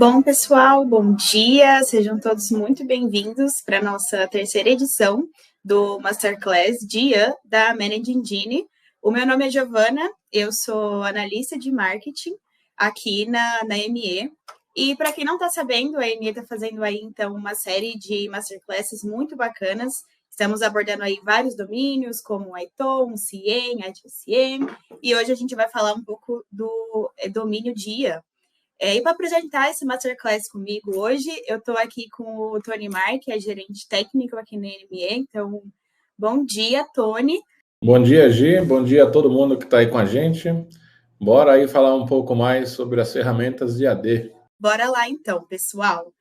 Bom, pessoal, bom dia, sejam todos muito bem-vindos para a nossa terceira edição do Masterclass Dia da Managing Engine. O meu nome é Giovana, eu sou analista de marketing aqui na ME. E para quem não está sabendo, a ME está fazendo aí, então, uma série de Masterclasses muito bacanas. Estamos abordando aí vários domínios, como o ITOM, CIEM, ITSM, e hoje a gente vai falar um pouco do domínio dia. E para apresentar esse Masterclass comigo hoje, eu estou aqui com o Tony Mar, que é gerente técnico aqui na NME. Então, bom dia, Tony. Bom dia, Gi. Bom dia a todo mundo que está aí com a gente. Bora aí falar um pouco mais sobre as ferramentas de AD. Bora lá, então, pessoal.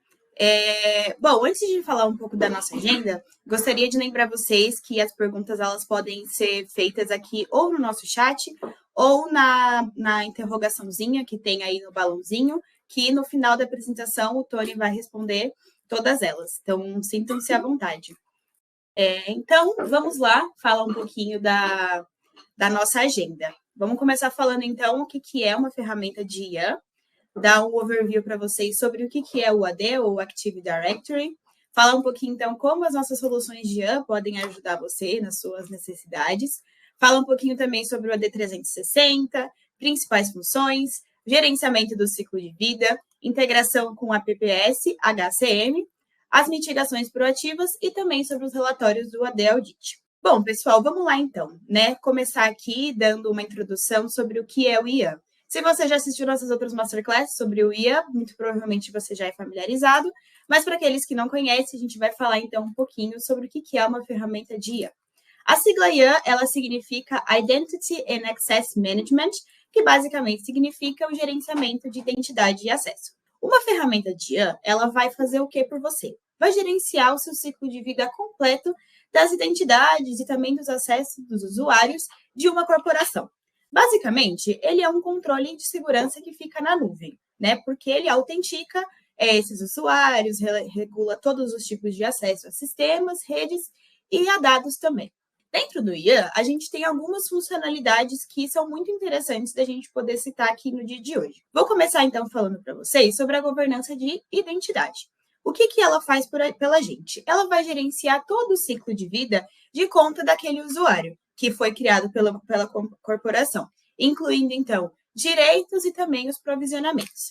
Bom, antes de falar um pouco da nossa agenda, gostaria de lembrar vocês que as perguntas elas podem ser feitas aqui ou no nosso chat ou na interrogaçãozinha que tem aí no balãozinho, que no final da apresentação o Tony vai responder todas elas. Então, sintam-se à vontade. Então, vamos lá falar um pouquinho da nossa agenda. Vamos começar falando, então, o que é uma ferramenta de IAM, dar um overview para vocês sobre o que é o AD, ou Active Directory, falar um pouquinho, então, como as nossas soluções de IAM podem ajudar você nas suas necessidades, falar um pouquinho também sobre o AD 360, principais funções, gerenciamento do ciclo de vida, integração com a PPS, HCM, as mitigações proativas e também sobre os relatórios do AD Audit. Bom, pessoal, vamos lá, então, né? Começar aqui dando uma introdução sobre o que é o IAM. Se você já assistiu nossas outras masterclasses sobre o IAM, muito provavelmente você já é familiarizado, mas para aqueles que não conhecem, a gente vai falar então um pouquinho sobre o que é uma ferramenta de IAM. A sigla IAM, ela significa Identity and Access Management, que basicamente significa o gerenciamento de identidade e acesso. Uma ferramenta de IAM, ela vai fazer o que por você? Vai gerenciar o seu ciclo de vida completo das identidades e também dos acessos dos usuários de uma corporação. Basicamente, ele é um controle de segurança que fica na nuvem, né? Porque ele autentica esses usuários, regula todos os tipos de acesso a sistemas, redes e a dados também. Dentro do IAM, a gente tem algumas funcionalidades que são muito interessantes da gente poder citar aqui no dia de hoje. Vou começar, então, falando para vocês sobre a governança de identidade. O que ela faz pela gente? Ela vai gerenciar todo o ciclo de vida de conta daquele usuário que foi criado pela corporação, incluindo, então, direitos e também os provisionamentos.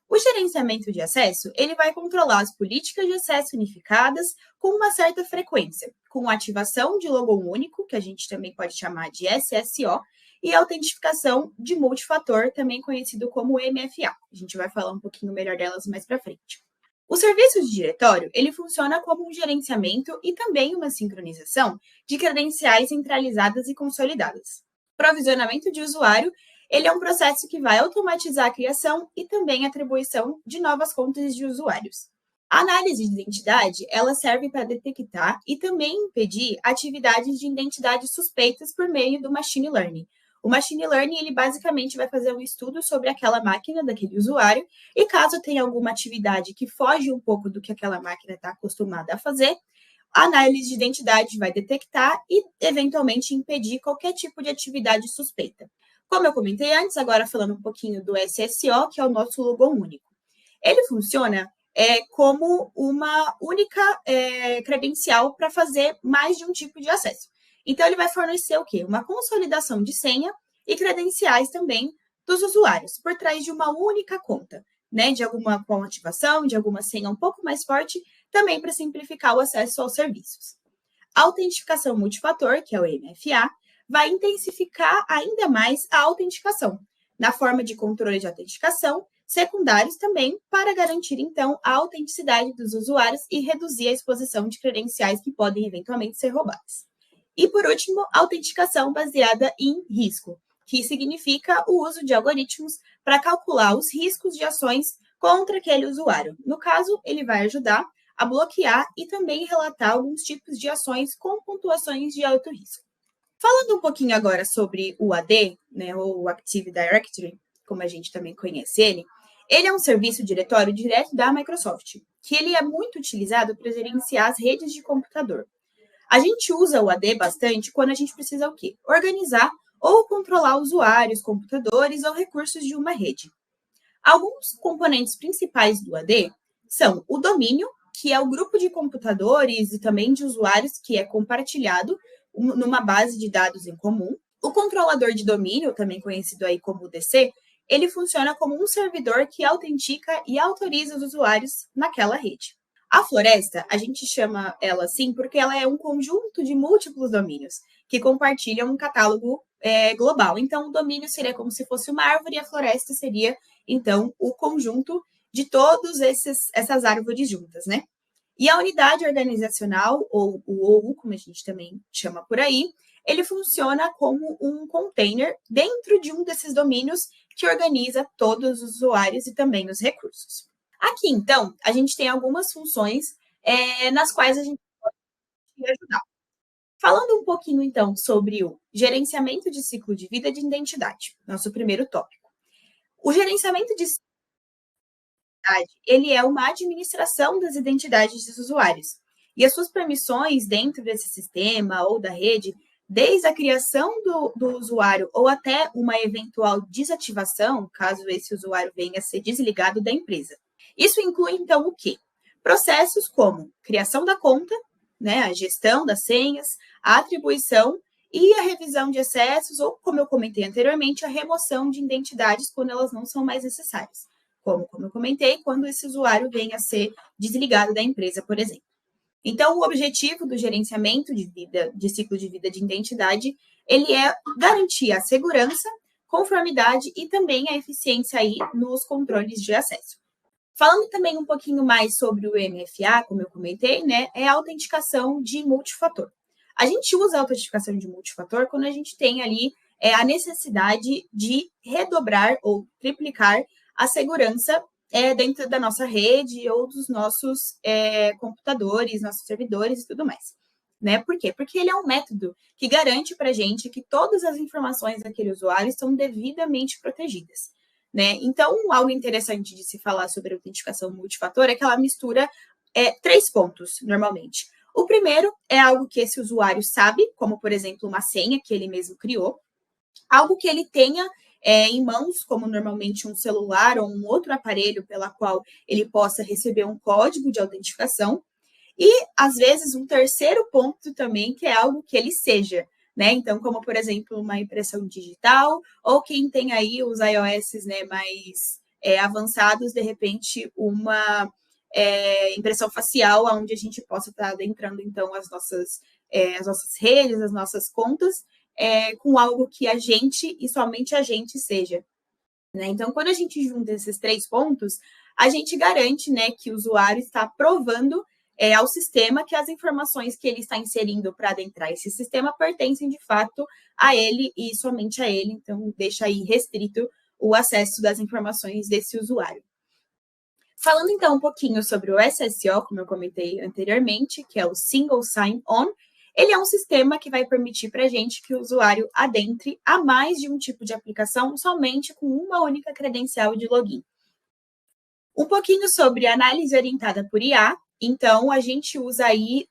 O gerenciamento de acesso, ele vai controlar as políticas de acesso unificadas com uma certa frequência, com ativação de logo único, que a gente também pode chamar de SSO, e autentificação de multifator, também conhecido como MFA. A gente vai falar um pouquinho melhor delas mais para frente. O serviço de diretório, ele funciona como um gerenciamento e também uma sincronização de credenciais centralizadas e consolidadas. Provisionamento de usuário, ele é um processo que vai automatizar a criação e também a atribuição de novas contas de usuários. A análise de identidade, ela serve para detectar e também impedir atividades de identidade suspeitas por meio do machine learning. O machine learning, ele basicamente vai fazer um estudo sobre aquela máquina daquele usuário e caso tenha alguma atividade que foge um pouco do que aquela máquina está acostumada a fazer, a análise de identidade vai detectar e, eventualmente, impedir qualquer tipo de atividade suspeita. Como eu comentei antes, agora falando um pouquinho do SSO, que é o nosso logo único. Ele funciona como uma única credencial para fazer mais de um tipo de acesso. Então, ele vai fornecer o quê? Uma consolidação de senha e credenciais também dos usuários, por trás de uma única conta, né? De alguma com ativação, de alguma senha um pouco mais forte, também para simplificar o acesso aos serviços. A autentificação multifator, que é o MFA, vai intensificar ainda mais a autenticação, na forma de controle de autenticação, secundários também, para garantir, então, a autenticidade dos usuários e reduzir a exposição de credenciais que podem eventualmente ser roubadas. E, por último, a autenticação baseada em risco, que significa o uso de algoritmos para calcular os riscos de ações contra aquele usuário. No caso, ele vai ajudar a bloquear e também relatar alguns tipos de ações com pontuações de alto risco. Falando um pouquinho agora sobre o AD, né, ou Active Directory, como a gente também conhece ele é um serviço diretório direto da Microsoft, que ele é muito utilizado para gerenciar as redes de computador. A gente usa o AD bastante quando a gente precisa o quê? Organizar ou controlar usuários, computadores ou recursos de uma rede. Alguns componentes principais do AD são o domínio, que é o grupo de computadores e também de usuários que é compartilhado numa base de dados em comum. O controlador de domínio, também conhecido aí como DC, ele funciona como um servidor que autentica e autoriza os usuários naquela rede. A floresta, a gente chama ela assim porque ela é um conjunto de múltiplos domínios que compartilham um catálogo global. Então, o domínio seria como se fosse uma árvore e a floresta seria, então, o conjunto de todas essas árvores juntas, né? E a unidade organizacional, ou o OU, como a gente também chama por aí, ele funciona como um container dentro de um desses domínios que organiza todos os usuários e também os recursos. Aqui, então, a gente tem algumas funções nas quais a gente pode ajudar. Falando um pouquinho, então, sobre o gerenciamento de ciclo de vida de identidade, nosso primeiro tópico. O gerenciamento de ciclo de identidade, ele é uma administração das identidades dos usuários. E as suas permissões dentro desse sistema ou da rede, desde a criação do usuário ou até uma eventual desativação, caso esse usuário venha a ser desligado da empresa. Isso inclui, então, o quê? Processos como criação da conta, né, a gestão das senhas, a atribuição e a revisão de acessos, ou, como eu comentei anteriormente, a remoção de identidades quando elas não são mais necessárias. Como eu comentei, quando esse usuário vem a ser desligado da empresa, por exemplo. Então, o objetivo do gerenciamento de ciclo de vida de identidade, ele é garantir a segurança, conformidade e também a eficiência aí nos controles de acesso. Falando também um pouquinho mais sobre o MFA, como eu comentei, né, é a autenticação de multifator. A gente usa a autenticação de multifator quando a gente tem ali a necessidade de redobrar ou triplicar a segurança dentro da nossa rede ou dos nossos computadores, nossos servidores e tudo mais. Né? Por quê? Porque ele é um método que garante para a gente que todas as informações daquele usuário estão devidamente protegidas. Né? Então, algo interessante de se falar sobre a autenticação multifator é que ela mistura 3 pontos, normalmente. O primeiro é algo que esse usuário sabe, como, por exemplo, uma senha que ele mesmo criou, algo que ele tenha em mãos, como normalmente um celular ou um outro aparelho pela qual ele possa receber um código de autenticação, e, às vezes, um terceiro ponto também, que é algo que ele seja, né? Então, como, por exemplo, uma impressão digital, ou quem tem aí os iOS, né, mais avançados, de repente, uma impressão facial, onde a gente possa estar adentrando, então, as nossas redes, as nossas contas, com algo que a gente e somente a gente seja. Né? Então, quando a gente junta esses 3 pontos, a gente garante, né, que o usuário está provando ao sistema que as informações que ele está inserindo para adentrar esse sistema pertencem, de fato, a ele e somente a ele. Então, deixa aí restrito o acesso das informações desse usuário. Falando, então, um pouquinho sobre o SSO, como eu comentei anteriormente, que é o Single Sign-On, ele é um sistema que vai permitir para a gente que o usuário adentre a mais de um tipo de aplicação somente com uma única credencial de login. Um pouquinho sobre análise orientada por IA. Então, a gente usa aí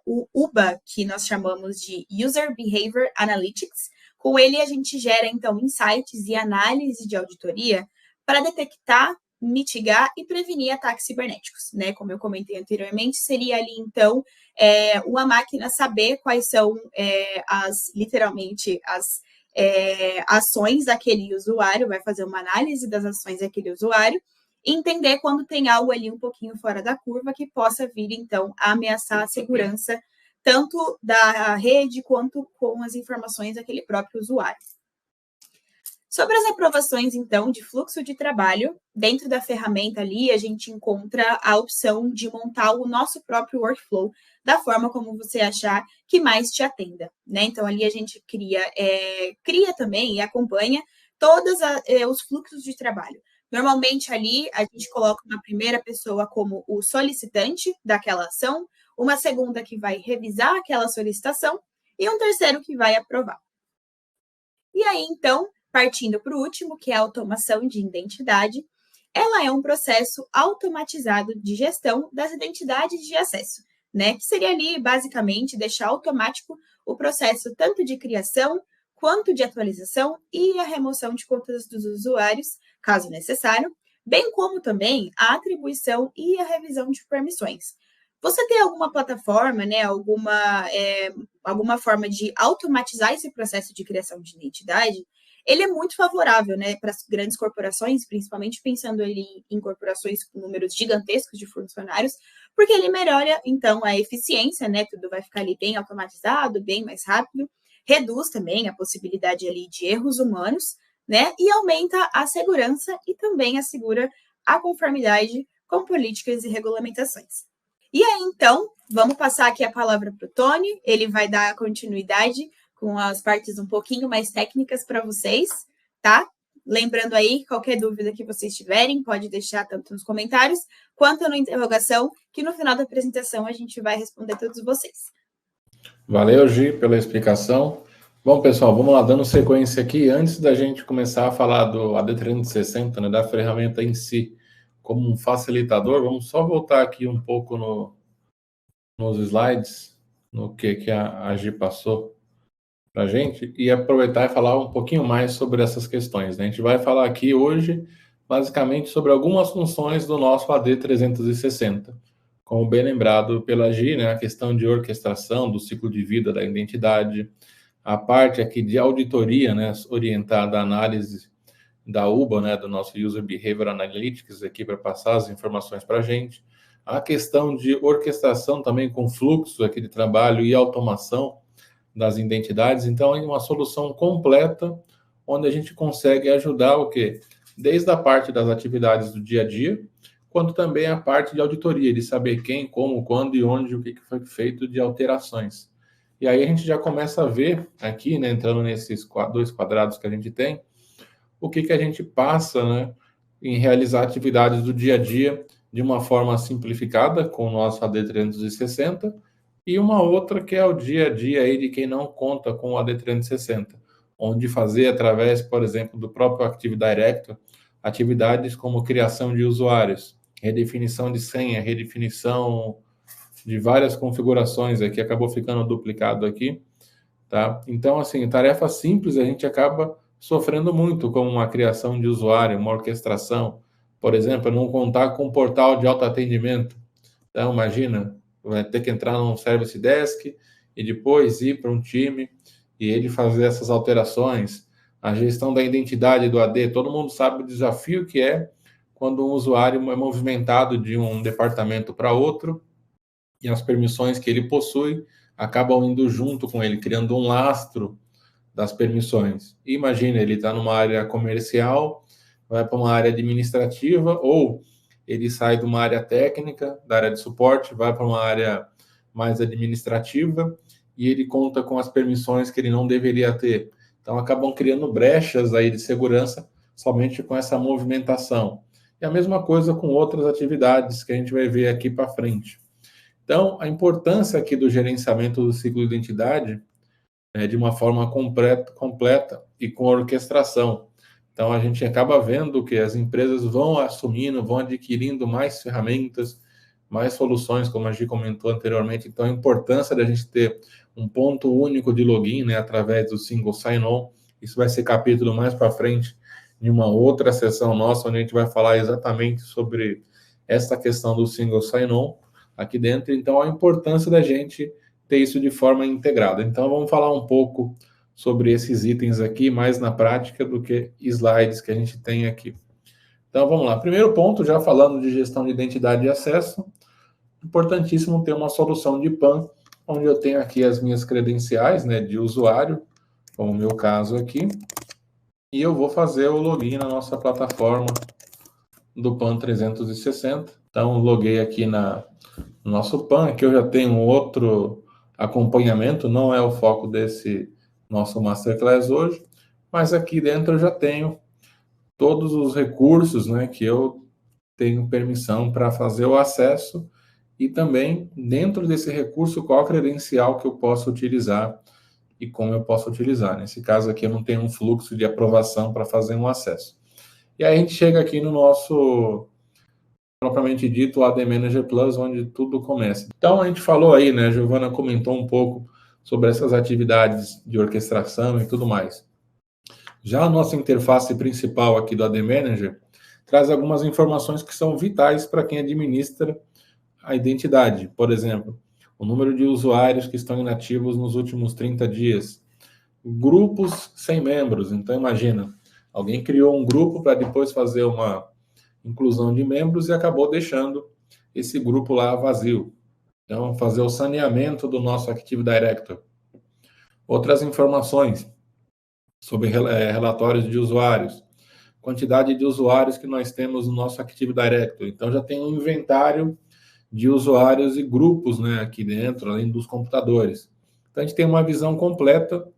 o UBA, que nós chamamos de User Behavior Analytics. Com ele, a gente gera, então, insights e análise de auditoria para detectar, mitigar e prevenir ataques cibernéticos, né? Como eu comentei anteriormente, seria ali, então, uma máquina saber quais são literalmente, as ações daquele usuário, vai fazer uma análise das ações daquele usuário, e entender quando tem algo ali um pouquinho fora da curva que possa vir, então, a ameaçar a segurança tanto da rede quanto com as informações daquele próprio usuário. Sobre as aprovações, então, de fluxo de trabalho, dentro da ferramenta ali, a gente encontra a opção de montar o nosso próprio workflow da forma como você achar que mais te atenda, né? Então, ali a gente cria também e acompanha todos os fluxos de trabalho. Normalmente, ali, a gente coloca uma primeira pessoa como o solicitante daquela ação, uma segunda que vai revisar aquela solicitação e um terceiro que vai aprovar. E aí, então, partindo para o último, que é a automação de identidade, ela é um processo automatizado de gestão das identidades de acesso, né? Que seria ali, basicamente, deixar automático o processo tanto de criação quanto de atualização e a remoção de contas dos usuários caso necessário, bem como também a atribuição e a revisão de permissões. Você tem alguma plataforma, né, alguma forma de automatizar esse processo de criação de identidade? Ele é muito favorável, né, para as grandes corporações, principalmente pensando ali em corporações com números gigantescos de funcionários, porque ele melhora, então, a eficiência, né, tudo vai ficar ali bem automatizado, bem mais rápido, reduz também a possibilidade ali de erros humanos, né, e aumenta a segurança e também assegura a conformidade com políticas e regulamentações. E aí, então, vamos passar aqui a palavra para o Tony, ele vai dar continuidade com as partes um pouquinho mais técnicas para vocês, tá? Lembrando aí, qualquer dúvida que vocês tiverem, pode deixar tanto nos comentários, quanto na interrogação, que no final da apresentação a gente vai responder todos vocês. Valeu, Gi, pela explicação. Bom, pessoal, vamos lá, dando sequência aqui. Antes da gente começar a falar do AD360, né, da ferramenta em si, como um facilitador, vamos só voltar aqui um pouco nos slides, no que a Gi passou para a gente, e aproveitar e falar um pouquinho mais sobre essas questões, né? A gente vai falar aqui hoje, basicamente, sobre algumas funções do nosso AD360. Como bem lembrado pela Gi, né, a questão de orquestração do ciclo de vida da identidade, a parte aqui de auditoria, né, orientada à análise da UBA, né, do nosso User Behavior Analytics, aqui para passar as informações para a gente, a questão de orquestração também com fluxo aqui de trabalho e automação das identidades. Então, é uma solução completa, onde a gente consegue ajudar o quê? Desde a parte das atividades do dia a dia, quanto também a parte de auditoria, de saber quem, como, quando e onde, o que foi feito de alterações. E aí a gente já começa a ver aqui, né, entrando nesses dois quadrados que a gente tem, o que a gente passa, né, em realizar atividades do dia a dia de uma forma simplificada com o nosso AD360, e uma outra que é o dia a dia aí de quem não conta com o AD360, onde fazer através, por exemplo, do próprio Active Directory, atividades como criação de usuários, redefinição de senha, redefinição de várias configurações aqui, acabou ficando duplicado aqui, tá? Então, assim, tarefa simples a gente acaba sofrendo muito, como uma criação de usuário, uma orquestração, por exemplo, não contar com um portal de autoatendimento. Então, imagina, vai ter que entrar num service desk e depois ir para um time e ele fazer essas alterações. A gestão da identidade do AD, todo mundo sabe o desafio que é quando um usuário é movimentado de um departamento para outro e as permissões que ele possui acabam indo junto com ele, criando um lastro das permissões. Imagina, ele está numa área comercial, vai para uma área administrativa, ou ele sai de uma área técnica, da área de suporte, vai para uma área mais administrativa, e ele conta com as permissões que ele não deveria ter. Então, acabam criando brechas aí de segurança somente com essa movimentação. E a mesma coisa com outras atividades que a gente vai ver aqui para frente. Então, a importância aqui do gerenciamento do ciclo de identidade é de uma forma completa e com orquestração. Então, a gente acaba vendo que as empresas vão assumindo, vão adquirindo mais ferramentas, mais soluções, como a gente comentou anteriormente. Então, a importância da gente ter um ponto único de login, né, através do single sign-on. Isso vai ser capítulo mais para frente, em uma outra sessão nossa, onde a gente vai falar exatamente sobre essa questão do single sign-on aqui dentro. Então, a importância da gente ter isso de forma integrada. Então, vamos falar um pouco sobre esses itens aqui, mais na prática do que slides que a gente tem aqui. Então, vamos lá. Primeiro ponto, já falando de gestão de identidade e acesso, importantíssimo ter uma solução de PAN, onde eu tenho aqui as minhas credenciais, né, de usuário, como o meu caso aqui, e eu vou fazer o login na nossa plataforma do PAN 360. Então, loguei aqui no nosso PAN, aqui eu já tenho outro acompanhamento, não é o foco desse nosso Masterclass hoje, mas aqui dentro eu já tenho todos os recursos, né, que eu tenho permissão para fazer o acesso e também, dentro desse recurso, qual a credencial que eu posso utilizar e como eu posso utilizar. Nesse caso aqui eu não tenho um fluxo de aprovação para fazer um acesso. E aí a gente chega aqui no nosso, propriamente dito, AD Manager Plus, onde tudo começa. Então a gente falou aí, né, a Giovana comentou um pouco sobre essas atividades de orquestração e tudo mais. Já a nossa interface principal aqui do AD Manager traz algumas informações que são vitais para quem administra a identidade. Por exemplo, o número de usuários que estão inativos nos últimos 30 dias, grupos sem membros. Então, imagina, alguém criou um grupo para depois fazer uma inclusão de membros e acabou deixando esse grupo lá vazio. Então, fazer o saneamento do nosso Active Directory. Outras informações sobre relatórios de usuários, quantidade de usuários que nós temos no nosso Active Directory. Então, já tem um inventário de usuários e grupos, né, aqui dentro, além dos computadores. Então, a gente tem uma visão completa,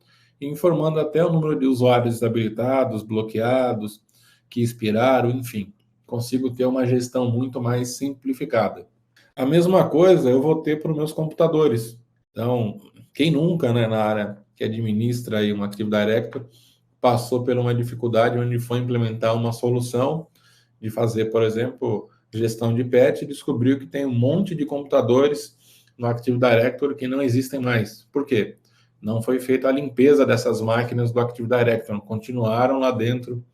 informando até o número de usuários desabilitados, bloqueados, que expiraram, enfim. Consigo ter uma gestão muito mais simplificada. A mesma coisa eu vou ter para os meus computadores. Então, quem nunca, né, na área que administra aí uma Active Directory, passou por uma dificuldade onde foi implementar uma solução de fazer, por exemplo, gestão de patch e descobriu que tem um monte de computadores no Active Directory que não existem mais. Por quê? Não foi feita a limpeza dessas máquinas do Active Directory, continuaram lá dentro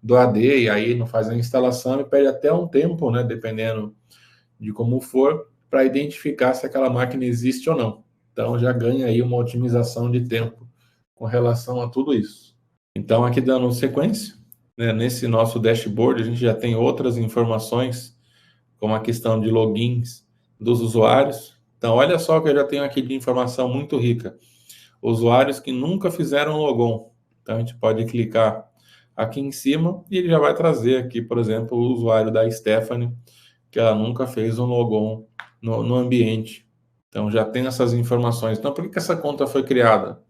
do AD e aí não faz a instalação e perde até um tempo, né, dependendo de como for, para identificar se aquela máquina existe ou não. Então já ganha aí uma otimização de tempo com relação a tudo isso. Então aqui dando sequência, né, nesse nosso dashboard a gente já tem outras informações, como a questão de logins dos usuários. Então olha só que eu já tenho aqui de informação muito rica. Usuários que nunca fizeram logon. Então a gente pode clicar aqui em cima e ele já vai trazer aqui, por exemplo, o usuário da Stephanie, que ela nunca fez um logon no ambiente. Então já tem essas informações. Então por que essa conta foi criada?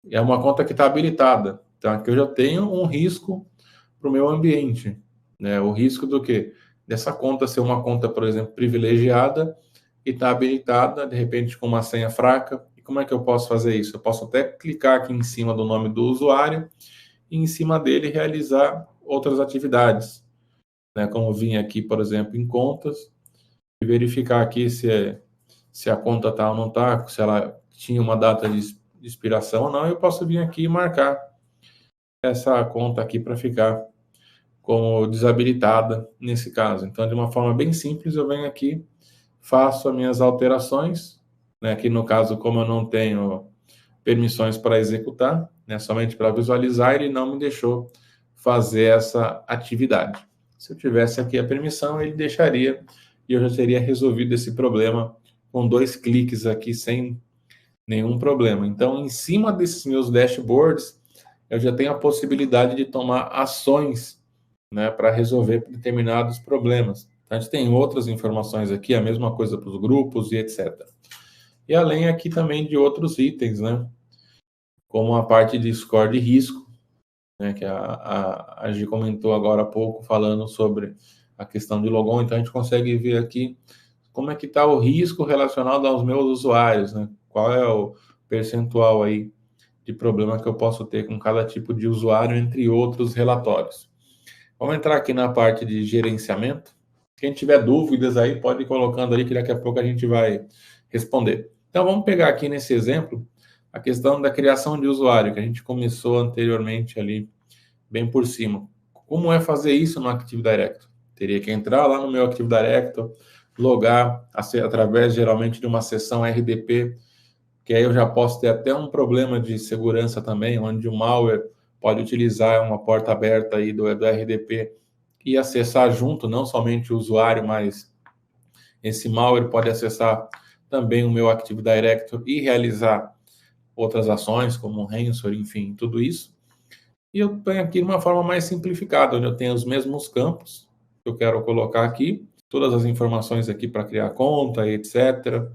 É uma conta que está habilitada. Então aqui eu já tenho um risco para o meu ambiente. Né? O risco do quê? Dessa conta ser uma conta, por exemplo, privilegiada e está habilitada, de repente, com uma senha fraca. E como é que eu posso fazer isso? Eu posso até clicar aqui em cima do nome do usuário e em cima dele realizar outras atividades. Né? Como vim aqui, por exemplo, em contas, e verificar aqui se a conta está ou não está, se ela tinha uma data de expiração ou não, eu posso vir aqui e marcar essa conta aqui para ficar como desabilitada nesse caso. Então, de uma forma bem simples, eu venho aqui, faço as minhas alterações, né? Aqui no caso, como eu não tenho permissões para executar, né? Somente para visualizar, ele não me deixou fazer essa atividade. Se eu tivesse aqui a permissão, ele deixaria e eu já teria resolvido esse problema com 2 cliques aqui sem nenhum problema. Então, em cima desses meus dashboards, eu já tenho a possibilidade de tomar ações, né, para resolver determinados problemas. A gente tem outras informações aqui, a mesma coisa para os grupos e etc. E além aqui também de outros itens, né, como a parte de score de risco, né, que a Gi comentou agora há pouco, falando sobre a questão de logon. Então, a gente consegue ver aqui como é que está o risco relacionado aos meus usuários, né? Qual é o percentual aí de problema que eu posso ter com cada tipo de usuário, entre outros relatórios. Vamos entrar aqui na parte de gerenciamento. Quem tiver dúvidas aí, pode ir colocando ali, que daqui a pouco a gente vai responder. Então, vamos pegar aqui nesse exemplo a questão da criação de usuário, que a gente começou anteriormente ali, bem por cima. Como é fazer isso no Active Directory? Teria que entrar lá no meu Active Directory, logar através, geralmente, de uma sessão RDP, que aí eu já posso ter até um problema de segurança também, onde o malware pode utilizar uma porta aberta aí do RDP e acessar junto, não somente o usuário, mas esse malware pode acessar também o meu Active Directory e realizar outras ações, como um ransomware, enfim, tudo isso. E eu tenho aqui uma forma mais simplificada, onde eu tenho os mesmos campos que eu quero colocar aqui, todas as informações aqui para criar conta, etc.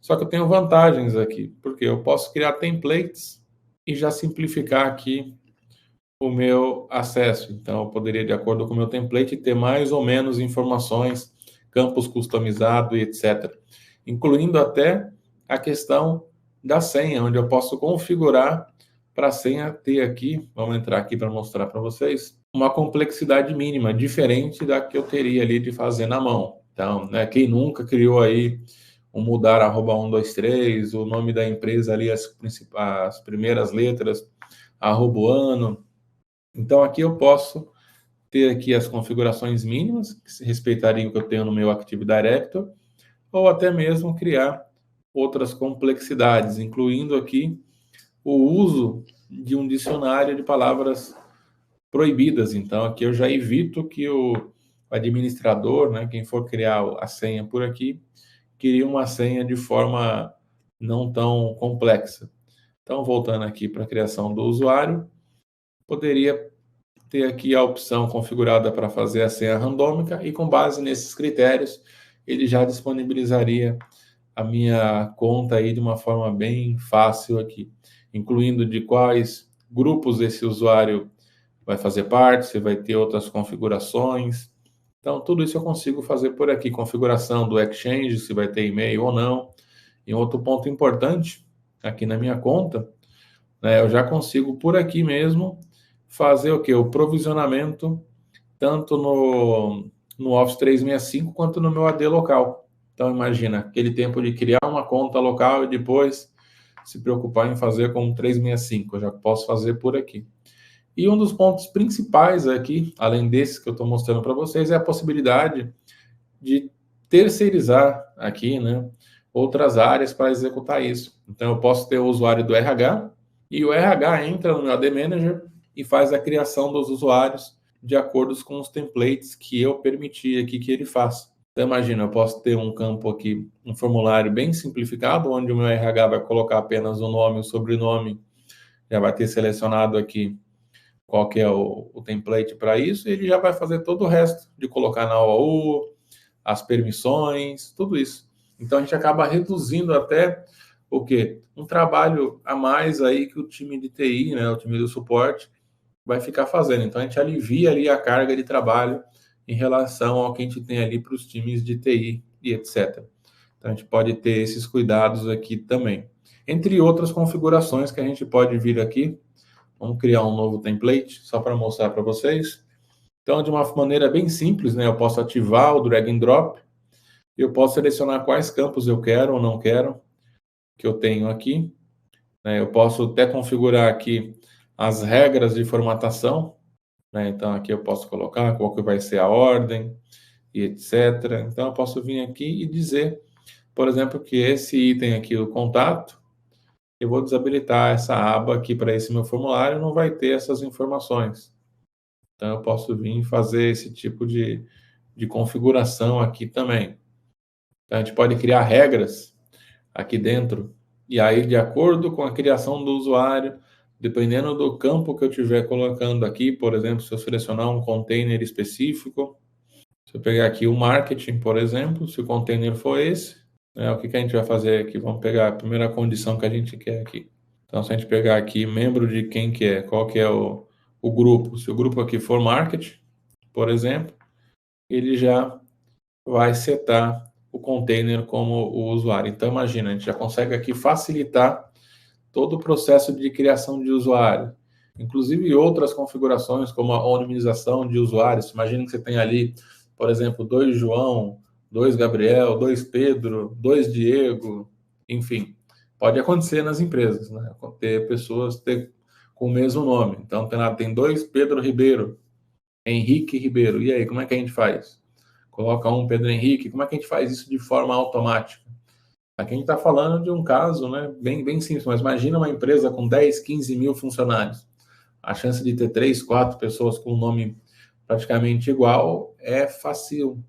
Só que eu tenho vantagens aqui, porque eu posso criar templates e já simplificar aqui o meu acesso. Então, eu poderia, de acordo com o meu template, ter mais ou menos informações, campos customizados e etc. Incluindo até a questão da senha, onde eu posso configurar para a senha ter aqui, vamos entrar aqui para mostrar para vocês, uma complexidade mínima, diferente da que eu teria ali de fazer na mão. Então, né, quem nunca criou aí um mudar @123, o nome da empresa ali, as primeiras letras, @ano, Então, aqui eu posso ter aqui as configurações mínimas, que se respeitariam o que eu tenho no meu Active Directory, ou até mesmo criar outras complexidades, incluindo aqui o uso de um dicionário de palavras proibidas. Então, aqui eu já evito que o administrador, né, quem for criar a senha por aqui, crie uma senha de forma não tão complexa. Então, voltando aqui para a criação do usuário, poderia ter aqui a opção configurada para fazer a senha randômica e com base nesses critérios, ele já disponibilizaria a minha conta aí de uma forma bem fácil aqui, incluindo de quais grupos esse usuário vai fazer parte, se vai ter outras configurações. Então, tudo isso eu consigo fazer por aqui. Configuração do Exchange, se vai ter e-mail ou não. E outro ponto importante, aqui na minha conta, né, eu já consigo por aqui mesmo fazer o quê? O provisionamento tanto no Office 365 quanto no meu AD local. Então, imagina, aquele tempo de criar uma conta local e depois se preocupar em fazer com o 365. Eu já posso fazer por aqui. E um dos pontos principais aqui, além desse que eu estou mostrando para vocês, é a possibilidade de terceirizar aqui, né, outras áreas para executar isso. Então, eu posso ter o usuário do RH e o RH entra no meu AD Manager e faz a criação dos usuários de acordo com os templates que eu permiti aqui que ele faça. Então, imagina, eu posso ter um campo aqui, um formulário bem simplificado, onde o meu RH vai colocar apenas o nome, o sobrenome, já vai ter selecionado aqui qual que é o template para isso, e ele já vai fazer todo o resto, de colocar na OAU, as permissões, tudo isso. Então, a gente acaba reduzindo até o quê? Um trabalho a mais aí que o time de TI, né, o time do suporte, vai ficar fazendo. Então, a gente alivia ali a carga de trabalho em relação ao que a gente tem ali para os times de TI e etc. Então, a gente pode ter esses cuidados aqui também. Entre outras configurações que a gente pode vir aqui, vamos criar um novo template, só para mostrar para vocês. Então, de uma maneira bem simples, né, eu posso ativar o drag and drop, eu posso selecionar quais campos eu quero ou não quero, que eu tenho aqui. Né, eu posso até configurar aqui as regras de formatação, né, então aqui eu posso colocar qual que vai ser a ordem e etc. Então, eu posso vir aqui e dizer, por exemplo, que esse item aqui, o contato, eu vou desabilitar essa aba aqui para esse meu formulário, não vai ter essas informações. Então, eu posso vir fazer esse tipo de configuração aqui também. Então, a gente pode criar regras aqui dentro, e aí, de acordo com a criação do usuário, dependendo do campo que eu estiver colocando aqui, por exemplo, se eu selecionar um container específico, se eu pegar aqui o marketing, por exemplo, se o container for esse, né, o que a gente vai fazer aqui? Vamos pegar a primeira condição que a gente quer aqui. Então, se a gente pegar aqui membro de quem que é, qual que é o grupo, se o grupo aqui for marketing, por exemplo, ele já vai setar o container como o usuário. Então, imagina, a gente já consegue aqui facilitar todo o processo de criação de usuário, inclusive outras configurações, como a anonimização de usuários. Imagina que você tem ali, por exemplo, 2 João, 2 Gabriel, 2 Pedro, 2 Diego, enfim. Pode acontecer nas empresas, né? Ter pessoas com o mesmo nome. Então, tem 2 Pedro Ribeiro, Henrique Ribeiro. E aí, como é que a gente faz? Coloca um Pedro Henrique. Como é que a gente faz isso de forma automática? Aqui a gente está falando de um caso, né, bem simples, mas imagina uma empresa com 10, 15 mil funcionários. A chance de ter 3, 4 pessoas com um nome praticamente igual é fácil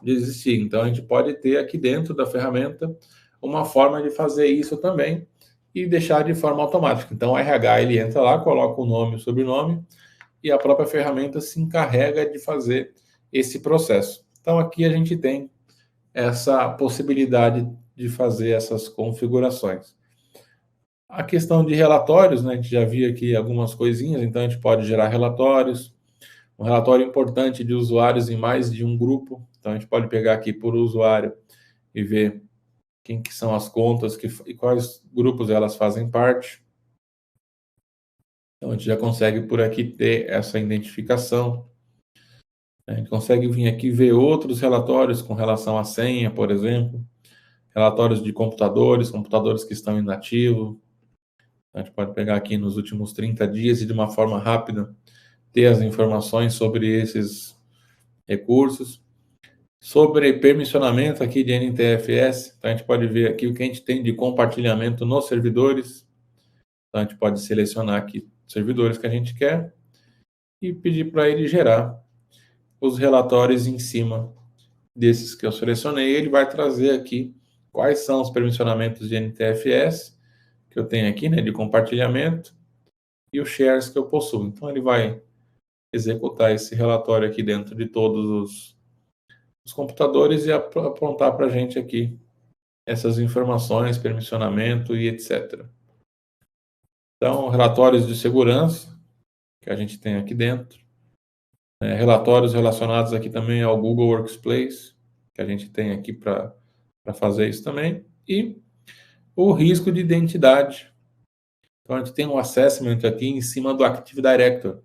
de existir. Então, a gente pode ter aqui dentro da ferramenta uma forma de fazer isso também e deixar de forma automática. Então, o RH, ele entra lá, coloca o nome, o sobrenome, e a própria ferramenta se encarrega de fazer esse processo. Então, aqui a gente tem essa possibilidade de fazer essas configurações. A questão de relatórios, né, a gente já viu aqui algumas coisinhas, então a gente pode gerar relatórios, um relatório importante de usuários em mais de um grupo, então a gente pode pegar aqui por usuário e ver quem que são as contas e quais grupos elas fazem parte. Então a gente já consegue por aqui ter essa identificação. A gente consegue vir aqui ver outros relatórios com relação à senha, por exemplo, relatórios de computadores que estão inativos. A gente pode pegar aqui nos últimos 30 dias e de uma forma rápida ter as informações sobre esses recursos. Sobre permissionamento aqui de NTFS, então a gente pode ver aqui o que a gente tem de compartilhamento nos servidores. Então a gente pode selecionar aqui os servidores que a gente quer e pedir para ele gerar os relatórios em cima desses que eu selecionei. Ele vai trazer aqui quais são os permissionamentos de NTFS que eu tenho aqui, né, de compartilhamento, e os shares que eu possuo. Então ele vai executar esse relatório aqui dentro de todos os computadores e apontar para a gente aqui essas informações, permissionamento e etc. Então, relatórios de segurança que a gente tem aqui dentro. Relatórios relacionados aqui também ao Google Workspace, que a gente tem aqui para fazer isso também. E o risco de identidade. Então, a gente tem um assessment aqui em cima do Active Directory.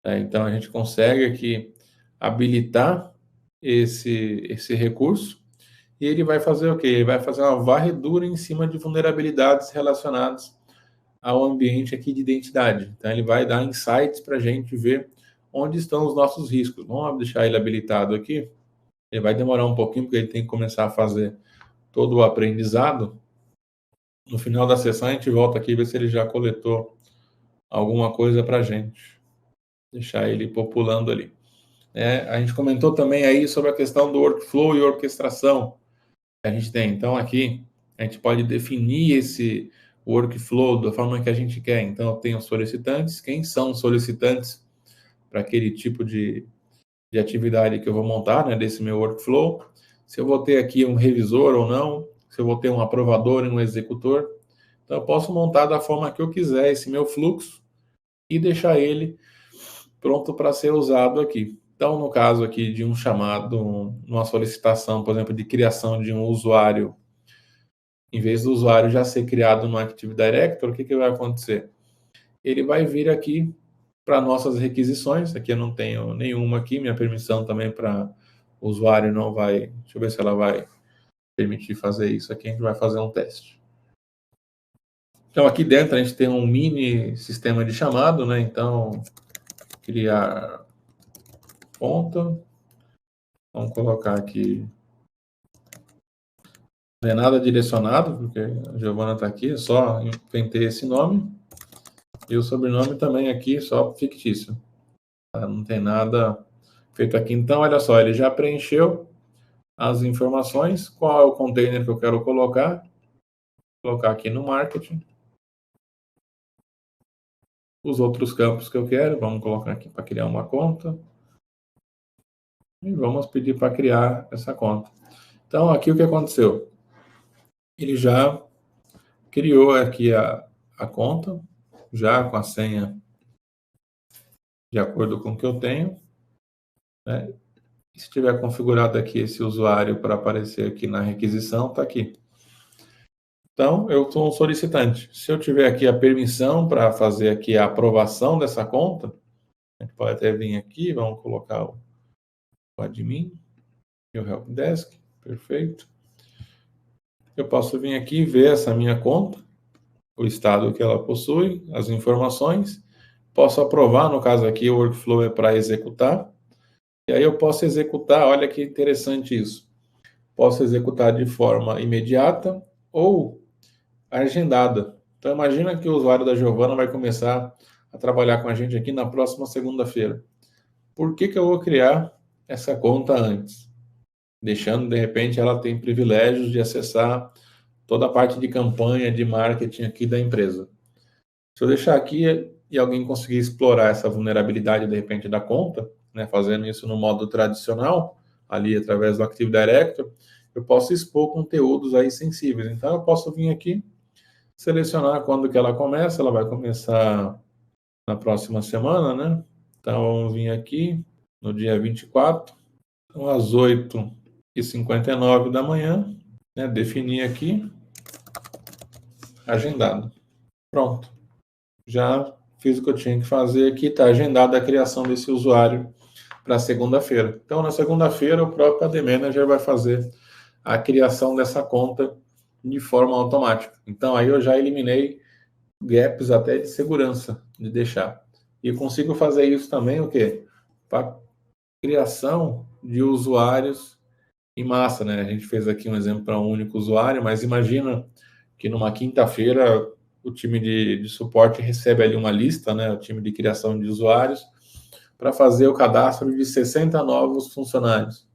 Então, a gente consegue aqui habilitar esse recurso e ele vai fazer o quê? Ele vai fazer uma varredura em cima de vulnerabilidades relacionadas ao ambiente aqui de identidade. Então, ele vai dar insights para a gente ver onde estão os nossos riscos. Vamos deixar ele habilitado aqui. Ele vai demorar um pouquinho, porque ele tem que começar a fazer todo o aprendizado. No final da sessão, a gente volta aqui e vê se ele já coletou alguma coisa para a gente. Deixar ele populando ali. A gente comentou também aí sobre a questão do workflow e orquestração que a gente tem. Então, aqui, a gente pode definir esse workflow da forma que a gente quer. Então, eu tenho solicitantes. Quem são os solicitantes para aquele tipo de atividade que eu vou montar, né, desse meu workflow? Se eu vou ter aqui um revisor ou não, se eu vou ter um aprovador e um executor. Então, eu posso montar da forma que eu quiser esse meu fluxo e deixar ele pronto para ser usado aqui. Então, no caso aqui de um chamado, uma solicitação, por exemplo, de criação de um usuário, em vez do usuário já ser criado no Active Directory, o que vai acontecer? Ele vai vir aqui para nossas requisições. Aqui eu não tenho nenhuma aqui, minha permissão também para o usuário não vai... Deixa eu ver se ela vai permitir fazer isso aqui, a gente vai fazer um teste. Então, aqui dentro a gente tem um mini sistema de chamado, né? Então, criar conta. Vamos colocar aqui. Não é nada direcionado, porque a Giovana está aqui, só inventei esse nome. E o sobrenome também aqui, só fictício. Não tem nada feito aqui. Então, olha só, ele já preencheu as informações. Qual é o container que eu quero colocar? Vou colocar aqui no marketing. Os outros campos que eu quero, vamos colocar aqui para criar uma conta. E vamos pedir para criar essa conta. Então, aqui o que aconteceu? Ele já criou aqui a conta, já com a senha de acordo com o que eu tenho, né? Se tiver configurado aqui esse usuário para aparecer aqui na requisição, está aqui. Então, eu sou um solicitante. Se eu tiver aqui a permissão para fazer aqui a aprovação dessa conta, a gente pode até vir aqui, vamos colocar o admin e o helpdesk, perfeito. Eu posso vir aqui e ver essa minha conta, o estado que ela possui, as informações. Posso aprovar, no caso aqui, o workflow é para executar. E aí eu posso executar, olha que interessante isso. Posso executar de forma imediata ou agendada. Então, imagina que o usuário da Giovana vai começar a trabalhar com a gente aqui na próxima segunda-feira. Por que eu vou criar essa conta antes? Deixando, de repente, ela tem privilégios de acessar toda a parte de campanha, de marketing aqui da empresa. Se eu deixar aqui e alguém conseguir explorar essa vulnerabilidade, de repente, da conta, né, fazendo isso no modo tradicional, ali através do Active Directory, eu posso expor conteúdos aí sensíveis. Então, eu posso vir aqui, selecionar quando que ela começa. Ela vai começar na próxima semana, né? Então, vamos vir aqui no dia 24, então, às 8h59 da manhã, né? Definir aqui, agendado. Pronto. Já fiz o que eu tinha que fazer aqui, está agendada a criação desse usuário para segunda-feira. Então, na segunda-feira, o próprio AD Manager vai fazer a criação dessa conta de forma automática. Então, aí eu já eliminei gaps até de segurança de deixar. E consigo fazer isso também, o quê? Para criação de usuários em massa, né? A gente fez aqui um exemplo para um único usuário, mas imagina que numa quinta-feira o time de suporte recebe ali uma lista, né? O time de criação de usuários, para fazer o cadastro de 60 novos funcionários.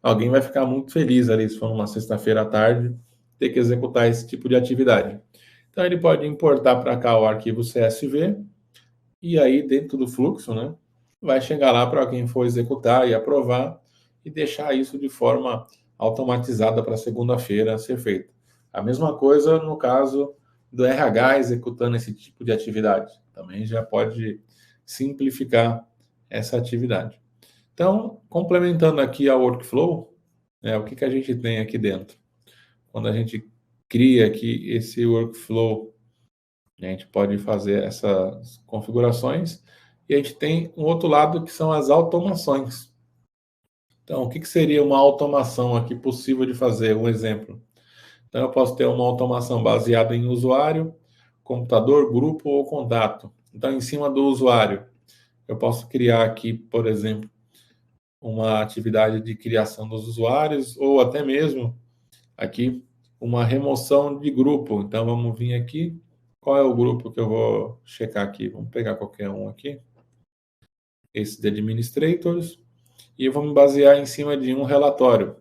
Alguém vai ficar muito feliz ali, se for numa sexta-feira à tarde, ter que executar esse tipo de atividade. Então, ele pode importar para cá o arquivo CSV, e aí, dentro do fluxo, né, vai chegar lá para quem for executar e aprovar, e deixar isso de forma automatizada para segunda-feira ser feito. A mesma coisa no caso do RH executando esse tipo de atividade. Também já pode simplificar essa atividade. Então, complementando aqui a workflow, né, o que a gente tem aqui dentro? Quando a gente cria aqui esse workflow, a gente pode fazer essas configurações e a gente tem um outro lado que são as automações. Então, o que seria uma automação aqui possível de fazer? Um exemplo. Então, eu posso ter uma automação baseada em usuário, computador, grupo ou contato. Então, em cima do usuário, eu posso criar aqui, por exemplo, uma atividade de criação dos usuários ou até mesmo aqui uma remoção de grupo. Então, vamos vir aqui. Qual é o grupo que eu vou checar aqui? Vamos pegar qualquer um aqui. Esse de administrators. E eu vou me basear em cima de um relatório.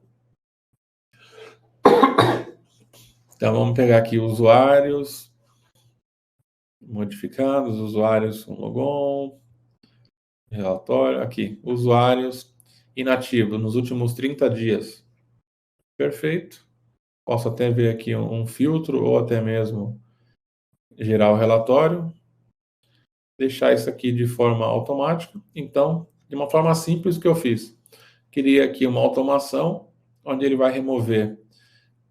Então, vamos pegar aqui usuários, modificados, usuários com logon, relatório, aqui, usuários inativos nos últimos 30 dias. Perfeito. Posso até ver aqui um filtro ou até mesmo gerar o relatório. Deixar isso aqui de forma automática. Então, de uma forma simples, o que eu fiz? Criei aqui uma automação, onde ele vai remover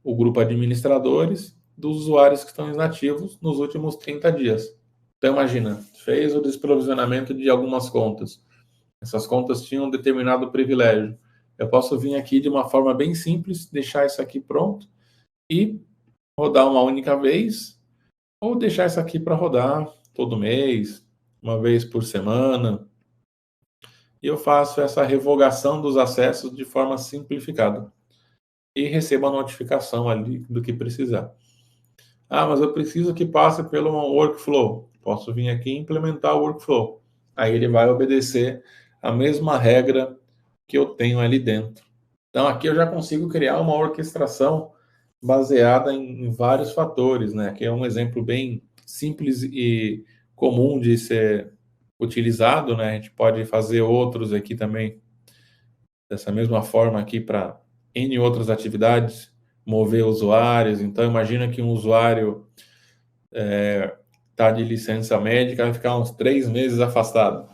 o grupo administradores dos usuários que estão inativos nos últimos 30 dias. Então, imagina, fez o desprovisionamento de algumas contas. Essas contas tinham um determinado privilégio. Eu posso vir aqui de uma forma bem simples, deixar isso aqui pronto e rodar uma única vez, ou deixar isso aqui para rodar todo mês, uma vez por semana. E eu faço essa revogação dos acessos de forma simplificada. E recebo a notificação ali do que precisar. Ah, mas eu preciso que passe pelo workflow. Posso vir aqui e implementar o workflow. Aí ele vai obedecer a mesma regra que eu tenho ali dentro. Então aqui eu já consigo criar uma orquestração baseada em vários fatores, né? Que é um exemplo bem simples e comum de ser utilizado, né? A gente pode fazer outros aqui também dessa mesma forma aqui para N outras atividades, mover usuários. Então imagina que um usuário está de licença médica, vai ficar uns 3 meses afastado.